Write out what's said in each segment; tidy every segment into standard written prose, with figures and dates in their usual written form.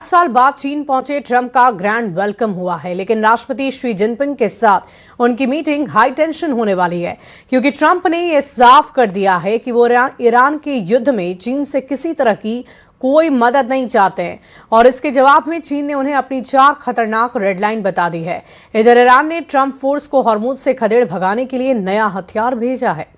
साल बाद चीन पहुंचे ट्रंप का ग्रैंड वेलकम हुआ है, लेकिन राष्ट्रपति शी जिनपिंग के साथ उनकी मीटिंग हाई टेंशन होने वाली है, क्योंकि ट्रंप ने यह साफ कर दिया है कि वो ईरान के युद्ध में चीन से किसी तरह की कोई मदद नहीं चाहते हैं और इसके जवाब में चीन ने उन्हें अपनी 4 खतरनाक रेड लाइन बता दी है। इधर ईरान ने ट्रंप फोर्स को हॉर्मुज से खदेड़ भगाने के लिए नया हथियार भेजा है।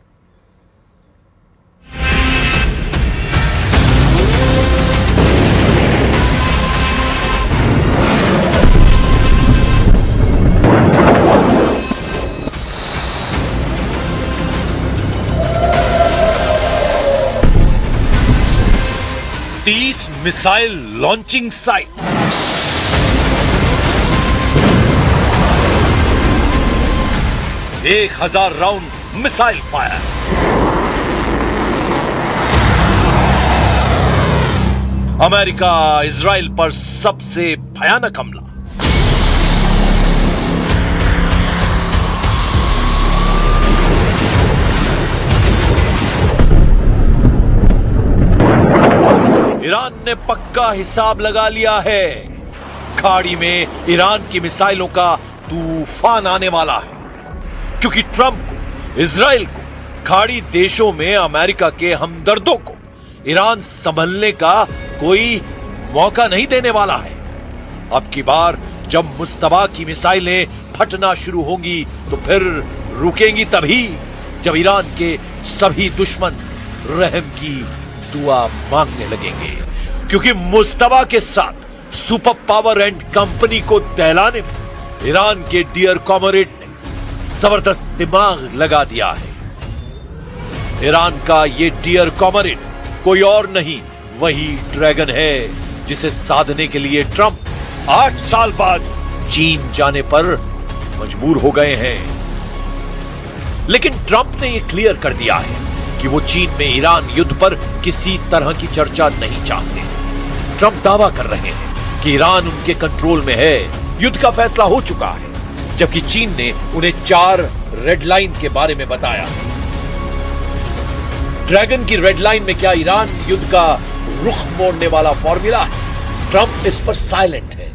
मिसाइल लॉन्चिंग साइट, एक 1000 round missile fire, America Israel पर सबसे भयानक हमला। ईरान ने पक्का हिसाब लगा लिया है। खाड़ी में ईरान की मिसाइलों का तूफान आने वाला है, क्योंकि ट्रंप को, इजराइल को, खाड़ी देशों में अमेरिका के हमदर्दों को ईरान संभलने का कोई मौका नहीं देने वाला है। अब की बार जब मुस्तबा की मिसाइलें फटना शुरू होंगी तो फिर रुकेंगी तभी जब ईरान के सभी दुश्मन रहम की दुआ मांगने लगेंगे, क्योंकि मुस्तबा के साथ सुपर पावर एंड कंपनी को दहलाने में ईरान के डियर कॉमरेड ने जबरदस्त दिमाग लगा दिया है। ईरान का ये डियर कॉमरेड कोई और नहीं, वही ड्रैगन है जिसे साधने के लिए ट्रंप 8 साल बाद चीन जाने पर मजबूर हो गए हैं। लेकिन ट्रंप ने यह क्लियर कर दिया है कि वो चीन में ईरान युद्ध पर किसी तरह की चर्चा नहीं चाहते। ट्रंप दावा कर रहे हैं कि ईरान उनके कंट्रोल में है, युद्ध का फैसला हो चुका है, जबकि चीन ने उन्हें 4 रेड लाइन के बारे में बताया। ड्रैगन की रेड लाइन में क्या ईरान युद्ध का रुख मोड़ने वाला फॉर्मूला है? ट्रंप इस पर साइलेंट है,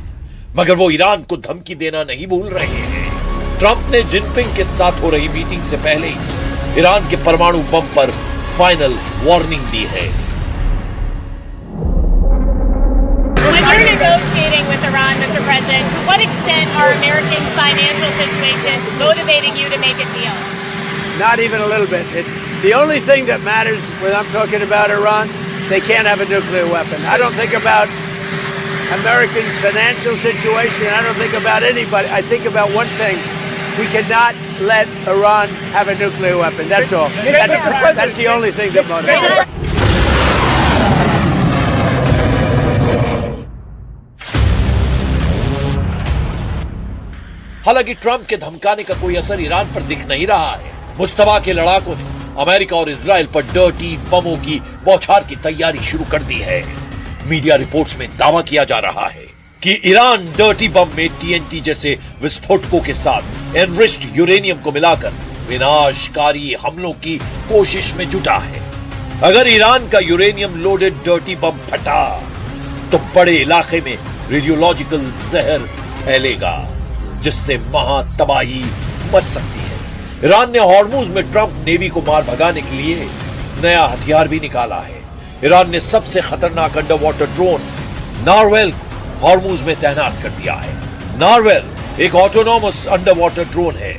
मगर वो ईरान को धमकी देना नहीं भूल रहे हैं। ट्रंप ने जिनपिंग के साथ हो रही मीटिंग से पहले ही ईरान के परमाणु बम पर फाइनल वार्निंग दी है। When you're negotiating with Iran, Mr. President, to what extent are Americans' financial situations motivating you to make a deal? Not even a little bit. The only thing that matters when I'm talking about Iran, they can't have a nuclear weapon. I don't think about Americans' financial situation. I don't think about anybody. I think about one thing. We cannot let Iran have a nuclear weapon. That's all. That's the only thing that motivates. हालांकि Trump के धमकाने का कोई असर Iran पर दिख नहीं रहा है। मुस्तबा के लड़ाकों ने अमेरिका और इजराइल पर डर्टी बमों की बौछार की तैयारी शुरू कर दी है। मीडिया रिपोर्ट्स में दावा किया जा रहा है कि ईरान डर्टी बम में टीएनटी जैसे विस्फोटकों के साथ एनरिच्ड यूरेनियम को मिलाकर विनाशकारी हमलों की कोशिश में जुटा है। अगर ईरान का यूरेनियम लोडेड डर्टी बम फटा तो बड़े इलाके में रेडियोलॉजिकल जहर फैलेगा, जिससे महातबाही मच सकती है। ईरान ने हॉर्मुज में ट्रंप नेवी को मार भगाने के लिए नया हथियार भी निकाला है। ईरान ने सबसे खतरनाक अंडर वाटर ड्रोन नारवेल को हॉर्मुज में तैनात कर दिया है। नारवेल एक ऑटोनॉमस अंडर वाटर ड्रोन है।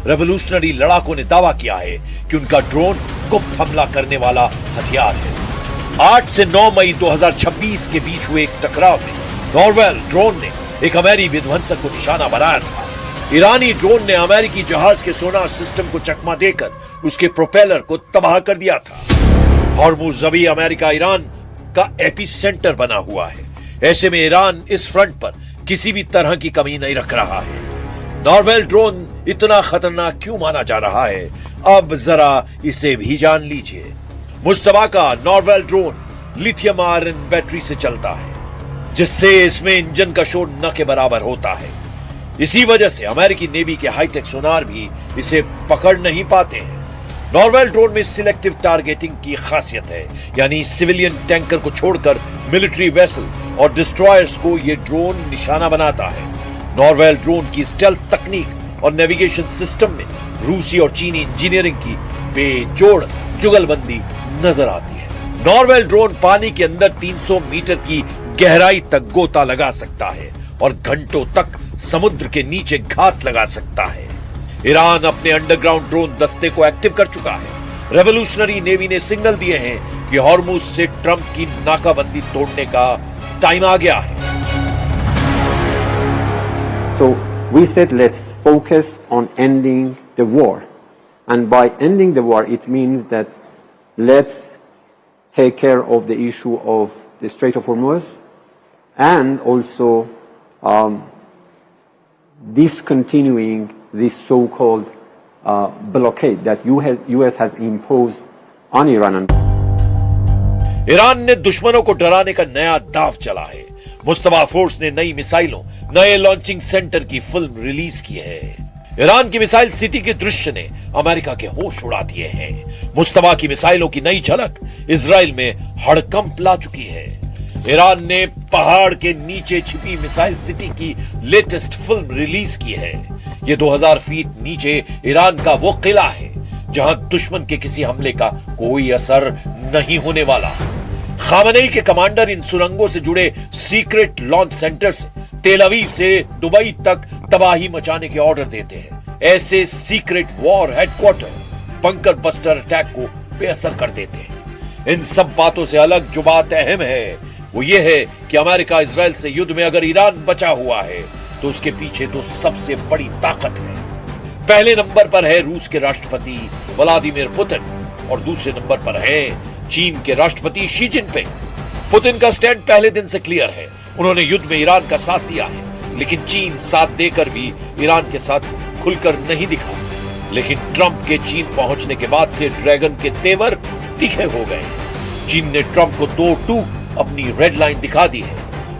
रेवोल्यूशनरी लड़ाकों ने दावा किया है कि उनका ड्रोन गुप्त हमला करने वाला हथियार है। 8 से 9 मई 2026 के बीच हुए एक टकराव में नारवेल ड्रोन ने एक अमेरिकी विध्वंसक को निशाना बनाया था। ईरानी ड्रोन ने अमेरिकी जहाज के सोनार सिस्टम को चकमा देकर उसके प्रोपेलर को तबाह कर दिया था। हॉर्मुज अभी अमेरिका ईरान का एपिसेंटर बना हुआ है। ऐसे में ईरान इस फ्रंट पर किसी भी तरह की कमी नहीं रख रहा है। नारवेल ड्रोन इतना खतरनाक क्यों माना जा रहा है, अब जरा इसे भी जान लीजिए। मुस्तबा का नारवेल ड्रोन लिथियम आयरन बैटरी से चलता है, जिससे इसमें इंजन का शोर न के बराबर होता है। इसी वजह से अमेरिकी नेवी के हाईटेक सोनार भी इसे पकड़ नहीं पाते हैं। नॉर्वेल ड्रोन में सिलेक्टिव टारगेटिंग की खासियत है, यानी सिविलियन टैंकर को छोड़कर मिलिट्री वेसल और डिस्ट्रॉयर्स को ये ड्रोन निशाना बनाता है। नॉरवेल ड्रोन की स्टेल्थ तकनीक और नेविगेशन सिस्टम में रूसी और चीनी इंजीनियरिंग की बेजोड़ जुगलबंदी नजर आती है। नॉरवेल ड्रोन पानी के अंदर 300 मीटर की गहराई तक गोता लगा सकता है और घंटों तक समुद्र के नीचे घात लगा सकता है। ईरान अपने अंडरग्राउंड ड्रोन दस्ते को एक्टिव कर चुका है। रेवोल्यूशनरी नेवी ने सिग्नल दिए हैं कि हॉर्मुज से ट्रंप की नाकाबंदी तोड़ने का टाइम आ गया है। So we said let's focus on ending the war, and by ending the war it means that let's take care of the issue of the Strait of Hormuz and also discontinuing this so-called blockade that US has imposed on Iran. Iran ने दुश्मनों को डराने का नया दांव चला है। Mustafa force ने नई मिसाइलों, नए लॉन्चिंग सेंटर की फिल्म रिलीज की है। ईरान की मिसाइल सिटी के दृश्य ने अमेरिका के होश उड़ा दिए हैं। मुस्तफा की मिसाइलों की नई झलक इजराइल में हड़कंप ला चुकी है। ईरान ने पहाड़ के नीचे छिपी मिसाइल सिटी की लेटेस्ट फिल्म रिलीज की है। यह 2000 फीट नीचे ईरान का वो किला है जहां दुश्मन के किसी हमले का कोई असर नहीं होने वाला। खामनेई के कमांडर इन सुरंगों से जुड़े सीक्रेट लॉन्च सेंटर से तेल अवीव से दुबई तक तबाही मचाने के ऑर्डर देते हैं। ऐसे secret war headquarter bunker buster attack को बेअसर कर देते हैं। इन सब बातों से अलग जो बात अहम है वो ये है कि अमेरिका इजराइल से युद्ध में अगर ईरान बचा हुआ है तो उसके पीछे तो सबसे बड़ी ताकत है। पहले नंबर पर है रूस के राष्ट्रपति व्लादिमीर पुतिन और दूसरे नंबर पर है चीन के राष्ट्रपति शी जिनपिंग। पुतिन का स्टैंड पहले दिन से क्लियर है। उन्होंने युद्ध में ईरान का साथ दिया है, लेकिन चीन साथ देकर भी ईरान के साथ खुलकर नहीं दिखा। लेकिन ट्रंप के चीन पहुंचने के बाद से ड्रैगन के तेवर तीखे हो गए। चीन ने ट्रंप को दो टूक अपनी रेड लाइन दिखा दी है।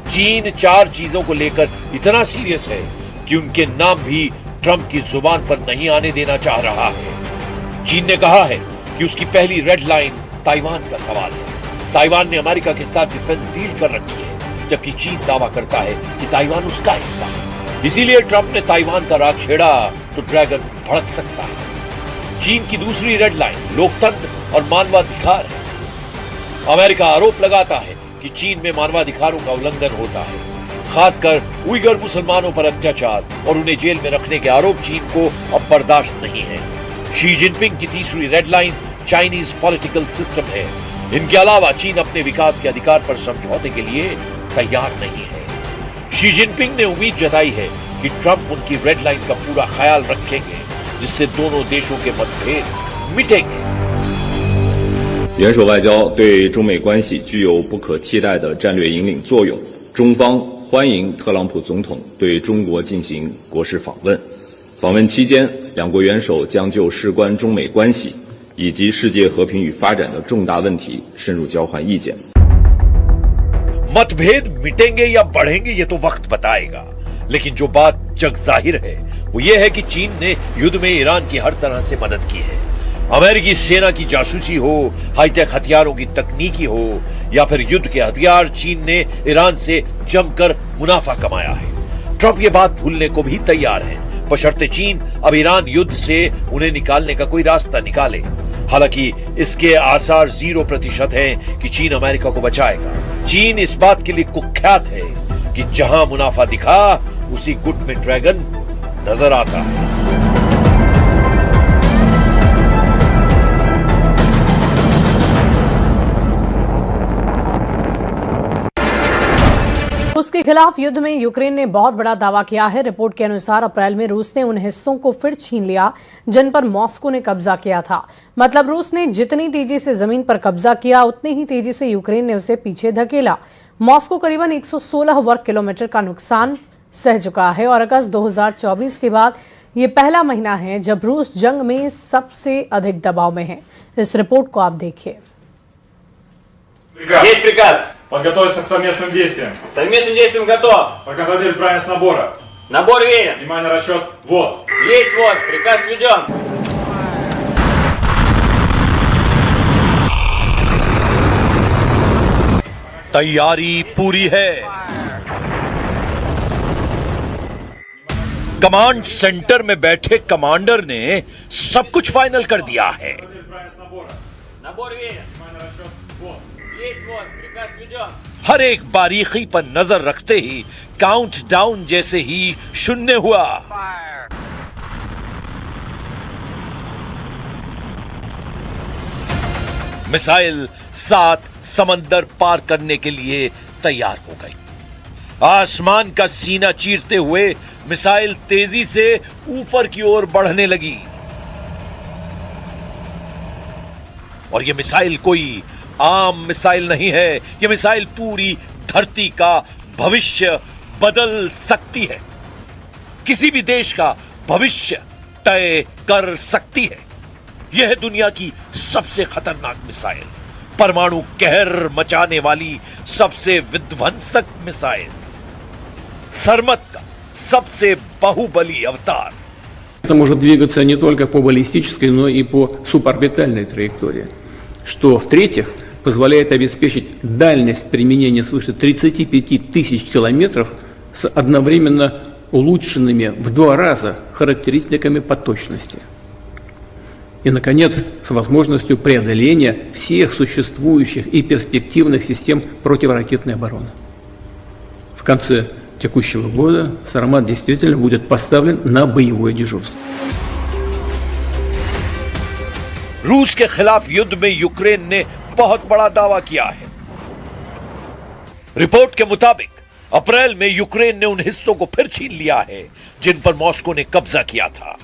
चीन 4 चीजों को लेकर इतना सीरियस है कि उनके नाम भी ट्रंप की जुबान पर नहीं आने देना चाह रहा है। चीन ने कहा है कि उसकी पहली रेड लाइन ताइवान का सवाल है। ताइवान ने अमेरिका के साथ डिफेंस डील कर रखी है, जबकि चीन दावा करता है कि ताइवान उसका हिस्सा है। इसीलिए ट्रंप ने ताइवान का राग छेड़ा तो ड्रैगन भड़क सकता है। चीन की दूसरी रेड लाइन लोकतंत्र और मानवाधिकार है। अमेरिका आरोप लगाता है कि चीन में मानवाधिकारों का उल्लंघन होता है, खासकर उइगर मुसलमानों पर अत्याचार और उन्हें जेल में रखने के आरोप चीन को अब बर्दाश्त नहीं है। शी जिनपिंग की तीसरी red line Chinese political system है। इनके अलावा चीन अपने विकास के अधिकार पर समझौते के लिए तैयार नहीं है। शी जिनपिंग ने उम्मीद जताई है कि ट्रंप उनकी रेड लाइन का पूरा ख्याल रखेंगे, जिससे दोनों देशों के मतभेद मिटेंगे। 元首外交对中美关系具有不可替代的战略引领作用。中方欢迎特朗普总统对中国进行国事访问。访问期间，两国元首将就事关中美关系以及世界和平与发展的重大问题深入交换意见。 मतभेद मिटेंगे या बढ़ेंगे ये तो वक्त बताएगा, लेकिन जो बात जग जाहिर है वो ये है कि चीन ने युद्ध में ईरान की हर तरह से मदद की है। अमेरिकी सेना की जासूसी हो, हाईटेक हथियारों की तकनीकी हो या फिर युद्ध के हथियार, चीन ने ईरान से जमकर मुनाफा कमाया है। ट्रंप ये बात भूलने को भी तैयार है, बशर्ते चीन अब ईरान युद्ध से उन्हें निकालने का कोई रास्ता निकाले। हालांकि इसके आसार 0% हैं कि चीन अमेरिका को बचाएगा। चीन इस बात के लिए कुख्यात है कि जहां मुनाफा दिखा उसी गुट में ड्रैगन नजर आता है। उसके खिलाफ युद्ध में यूक्रेन ने बहुत बड़ा दावा किया है। रिपोर्ट के अनुसार अप्रैल में रूस ने उन हिस्सों को फिर छीन लिया जिन पर मॉस्को ने कब्जा किया था। मतलब रूस ने जितनी तेजी से जमीन पर कब्जा किया उतनी ही तेजी से यूक्रेन ने उसे पीछे धकेला। मॉस्को करीबन 116 वर्ग किलोमीटर का नुकसान सह चुका है और अगस्त 2024 के बाद ये पहला महीना है जब रूस जंग में सबसे अधिक दबाव में है। इस रिपोर्ट को आप देखिए। Есть приказ. Подготовиться к совместным действиям. К совместным действиям готов. Проконтролировать правильность набора. Набор верен. Внимание, расчет. Вот. Есть вот. Приказ введен. तैयारी पूरी है। कमांड सेंटर में बैठे कमांडर ने सब कुछ फाइनल कर दिया है। Набор верен. Есть вот, приказ введен. हर एक बारीकी पर नजर रखते ही काउंटडाउन जैसे ही शून्य हुआ। मिसाइल 7 समंदर पार करने के लिए तैयार हो गई। आसमान का सीना चीरते हुए मिसाइल तेजी से ऊपर की ओर बढ़ने लगी और यह मिसाइल कोई आम मिसाइल नहीं है। यह मिसाइल पूरी धरती का भविष्य बदल सकती है, किसी भी देश का भविष्य तय कर सकती है। यह है दुनिया की सबसे खतरनाक मिसाइल, परमाणु कहर मचाने वाली सबसे विध्वंसक मिसाइल, सरमत का सबसे बाहुबली अवतार। Это может двигаться не только по баллистической, но и по суборбитальной траектории, что, в-третьих, позволяет обеспечить дальность применения свыше 35 тысяч километров с одновременно улучшенными в 2 раза характеристиками по точности. И, наконец, с возможностью преодоления всех существующих и перспективных систем противоракетной обороны. В конце текущего года «Сармат» действительно будет поставлен на боевое дежурство. रूस के खिलाफ युद्ध में यूक्रेन ने बहुत बड़ा दावा किया है। रिपोर्ट के मुताबिक अप्रैल में यूक्रेन ने उन हिस्सों को फिर छीन लिया है जिन पर मॉस्को ने कब्जा किया था।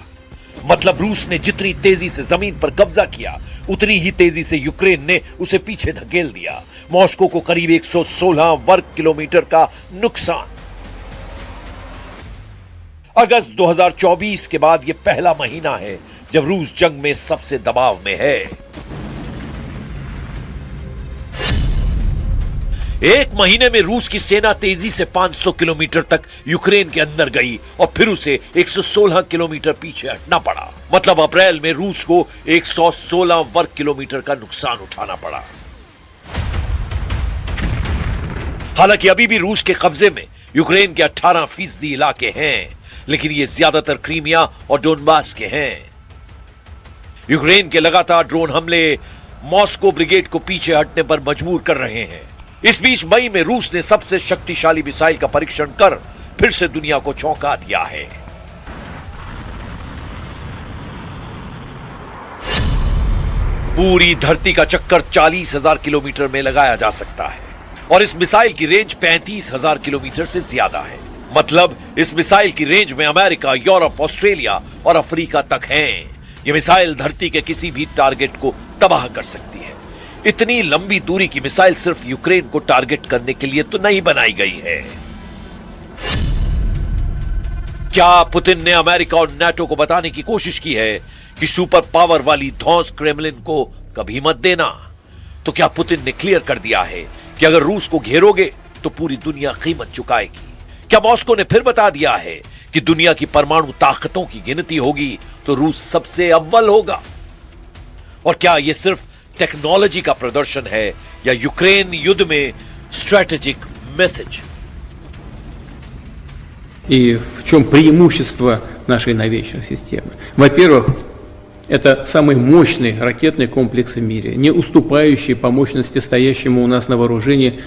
मतलब रूस ने जितनी तेजी से जमीन पर कब्जा किया, उतनी ही तेजी से यूक्रेन ने उसे पीछे धकेल दिया। मॉस्को को करीब 116 वर्ग किलोमीटर का नुकसान। अगस्त 2024 के बाद यह पहला महीना है जब रूस जंग में सबसे दबाव में है। एक महीने में रूस की सेना तेजी से 500 किलोमीटर तक यूक्रेन के अंदर गई और फिर उसे 116 किलोमीटर पीछे हटना पड़ा। मतलब अप्रैल में रूस को 116 वर्ग किलोमीटर का नुकसान उठाना पड़ा। हालांकि अभी भी रूस के कब्जे में यूक्रेन के 18% इलाके हैं, लेकिन ये ज्यादातर क्रीमिया और डोनबास के हैं। यूक्रेन के लगातार ड्रोन हमले मॉस्को ब्रिगेड को पीछे हटने पर मजबूर कर रहे हैं। इस बीच मई में रूस ने सबसे शक्तिशाली मिसाइल का परीक्षण कर फिर से दुनिया को चौंका दिया है। पूरी धरती का चक्कर 40,000 किलोमीटर में लगाया जा सकता है और इस मिसाइल की रेंज 35,000 किलोमीटर से ज्यादा है। मतलब इस मिसाइल की रेंज में अमेरिका, यूरोप, ऑस्ट्रेलिया और अफ्रीका तक है। यह मिसाइल धरती के किसी भी टारगेट को तबाह कर सकती है। इतनी लंबी दूरी की मिसाइल सिर्फ यूक्रेन को टारगेट करने के लिए तो नहीं बनाई गई है। क्या पुतिन ने अमेरिका और नाटो को बताने की कोशिश की है कि सुपर पावर वाली धौंस क्रेमलिन को कभी मत देना? तो क्या पुतिन ने क्लियर कर दिया है कि अगर रूस को घेरोगे तो पूरी दुनिया कीमत चुकाएगी? क्या मॉस्को ने फिर बता दिया है कि दुनिया की परमाणु ताकतों की गिनती होगी तो रूस सबसे अव्वल होगा? और क्या यह सिर्फ टेक्नोलॉजी का प्रदर्शन है या यूक्रेन युद्ध में स्ट्रेटेजिक मैसेज? И в чем преимущество нашей новейшей системы? Во-первых, это самый мощный ракетный комплекс в мире, не уступающий по мощности стоящему у нас на вооружении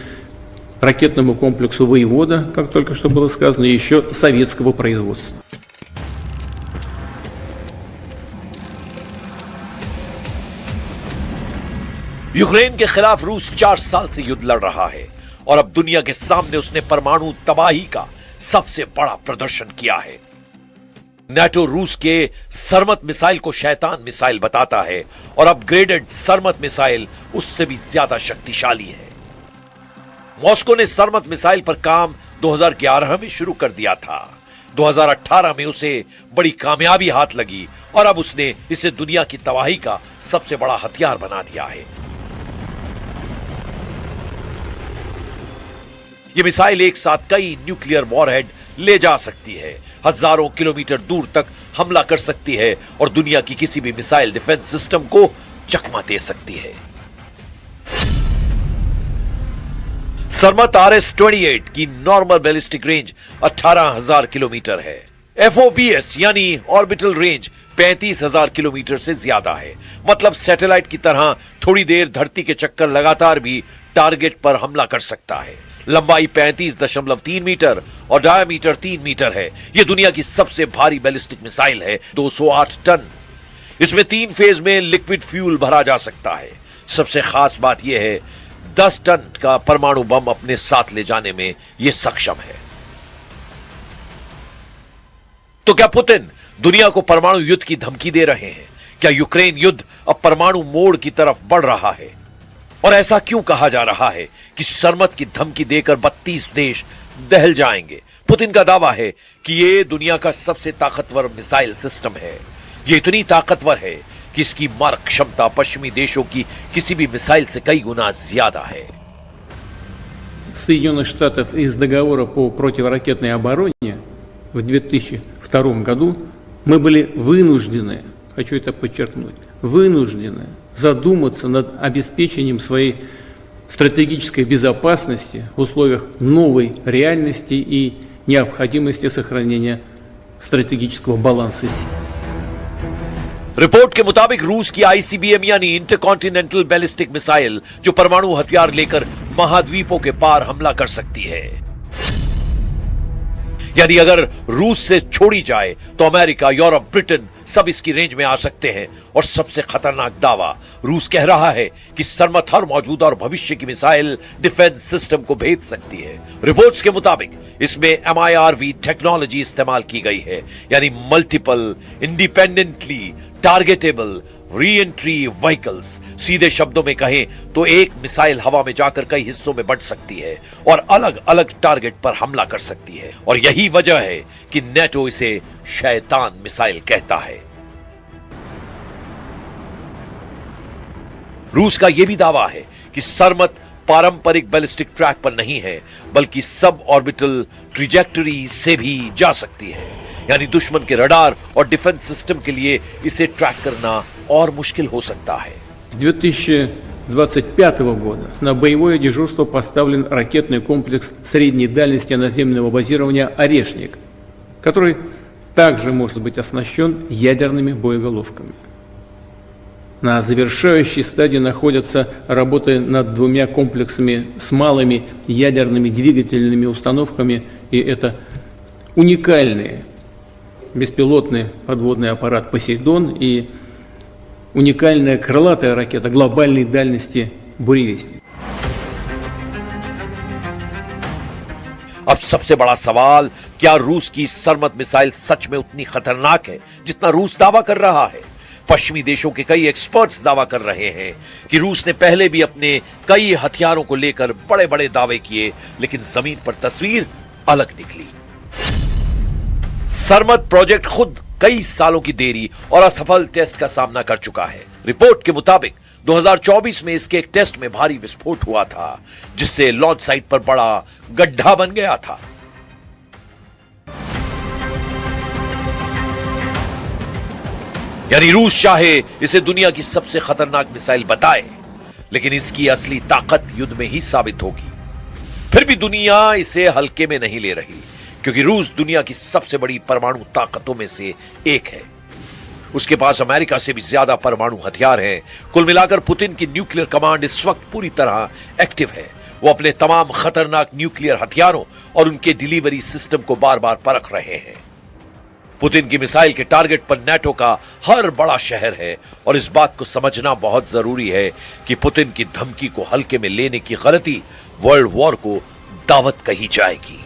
ракетному комплексу «Воевода», как только что было сказано, и еще советского производства. यूक्रेन के खिलाफ रूस 4 साल से युद्ध लड़ रहा है और अब दुनिया के सामने उसने परमाणु तबाही का सबसे बड़ा प्रदर्शन किया है। नाटो रूस के सरमत मिसाइल को शैतान मिसाइल बताता है और अपग्रेडेड सरमत मिसाइल उससे भी ज्यादा शक्तिशाली है। मॉस्को ने सरमत मिसाइल पर काम 2011 में शुरू कर दिया था। 2018 में उसे बड़ी कामयाबी हाथ लगी और अब उसने इसे दुनिया की तबाही का सबसे बड़ा हथियार बना दिया है। यह मिसाइल एक साथ कई न्यूक्लियर वॉरहेड ले जा सकती है, हजारों किलोमीटर दूर तक हमला कर सकती है और दुनिया की किसी भी मिसाइल डिफेंस सिस्टम को चकमा दे सकती है। सरमत RS-28 की नॉर्मल बैलिस्टिक रेंज 18,000 किलोमीटर है। FOBS यानी ऑर्बिटल रेंज 35,000 किलोमीटर से ज्यादा है। मतलब सैटेलाइट की तरह थोड़ी देर धरती के चक्कर लगातार भी टारगेट पर हमला कर सकता है। लंबाई 35.3 मीटर और डायामीटर 3 मीटर है। यह दुनिया की सबसे भारी बैलिस्टिक मिसाइल है, 208 टन। इसमें 3 फेज में लिक्विड फ्यूल भरा जा सकता है। सबसे खास बात यह है 10 टन का परमाणु बम अपने साथ ले जाने में यह सक्षम है। तो क्या पुतिन दुनिया को परमाणु युद्ध की धमकी दे रहे हैं? क्या यूक्रेन युद्ध अब परमाणु मोड़ की तरफ बढ़ रहा है? और ऐसा क्यों कहा जा रहा है कि सरमत की धमकी देकर 32 देश दहल जाएंगे? पुतिन का दावा है कि यह दुनिया का सबसे ताकतवर मिसाइल सिस्टम है। यह इतनी ताकतवर है कि इसकी मारक क्षमता पश्चिमी देशों की किसी भी मिसाइल से कई गुना ज्यादा है। Соединенных Штатов из договора по противоракетной обороне в 2002 году мы были вынуждены, хочу это подчеркнуть, вынуждены задуматься над обеспечением своей стратегической безопасности в условиях новой реальности и необходимости сохранения стратегического баланса сил. रिपोर्ट के मुताबिक रूस की ICBM यानी इंटरकॉन्टिनेंटल बैलिस्टिक मिसाइल जो परमाणु हथियार लेकर महाद्वीपों के पार हमला कर सकती है। यदि अगर रूस से छोड़ी जाए तो अमेरिका, यूरोप, ब्रिटेन सब इसकी रेंज में आ सकते हैं। और सबसे खतरनाक दावा, रूस कह रहा है कि सरमत हर मौजूदा और भविष्य की मिसाइल डिफेंस सिस्टम को भेद सकती है। रिपोर्ट्स के मुताबिक इसमें MIRV टेक्नोलॉजी इस्तेमाल की गई है, यानी multiple independently targetable re entry vehicles. सीधे शब्दों में कहें तो एक मिसाइल हवा में जाकर कई हिस्सों में बंट सकती है और अलग अलग टारगेट पर हमला कर सकती है। और यही वजह है कि नेटो इसे शैतान मिसाइल कहता है। रूस का यह भी दावा है कि सरमत पारंपरिक बैलिस्टिक ट्रैक पर नहीं है, बल्कि सब ऑर्बिटल ट्रिजेक्टरी से भी जा सकती है। यानी दुश्मन के रडार और डिफेंस सिस्टम के लिए इसे ट्रैक करना और मुश्किल हो सकता है। С 2025 года на боевое дежурство поставлен ракетный комплекс средней дальности наземного базирования «Орешник», который также может быть оснащен ядерными боеголовками. На завершающей стадии находятся работы над 2 комплексами с малыми ядерными двигательными установками, и это уникальные беспилотный подводный аппарат «Посейдон» и уникальная крылатая ракета глобальной дальности «Буревестник». अब सबसे बड़ा सवाल, क्या रूस की सरमत मिसाइल सच में उतनी खतरनाक है जितना रूस दावा कर रहा है? पश्चिमी देशों के कई एक्सपर्ट्स दावा कर रहे हैं कि रूस ने पहले भी अपने कई हथियारों को लेकर बड़े बड़े दावे किए, लेकिन जमीन पर तस्वीर अलग निकली। सरमत प्रोजेक्ट खुद कई सालों की देरी और असफल टेस्ट का सामना कर चुका है। रिपोर्ट के मुताबिक 2024 में इसके एक टेस्ट में भारी विस्फोट हुआ था, जिससे लॉन्च साइट पर बड़ा गड्ढा बन गया था। यानी रूस चाहे इसे दुनिया की सबसे खतरनाक मिसाइल बताए, लेकिन इसकी असली ताकत युद्ध में ही साबित होगी। फिर भी दुनिया इसे हल्के में नहीं ले रही, क्योंकि रूस दुनिया की सबसे बड़ी परमाणु ताकतों में से एक है। उसके पास अमेरिका से भी ज्यादा परमाणु हथियार हैं। कुल मिलाकर पुतिन की न्यूक्लियर कमांड इस वक्त पूरी तरह एक्टिव है। वो अपने तमाम खतरनाक न्यूक्लियर हथियारों और उनके डिलीवरी सिस्टम को बार बार परख रहे हैं। पुतिन की मिसाइल के टारगेट पर नेटो का हर बड़ा शहर है, और इस बात को समझना बहुत जरूरी है कि पुतिन की धमकी को हल्के में लेने की गलती वर्ल्ड वॉर को दावत कही जाएगी।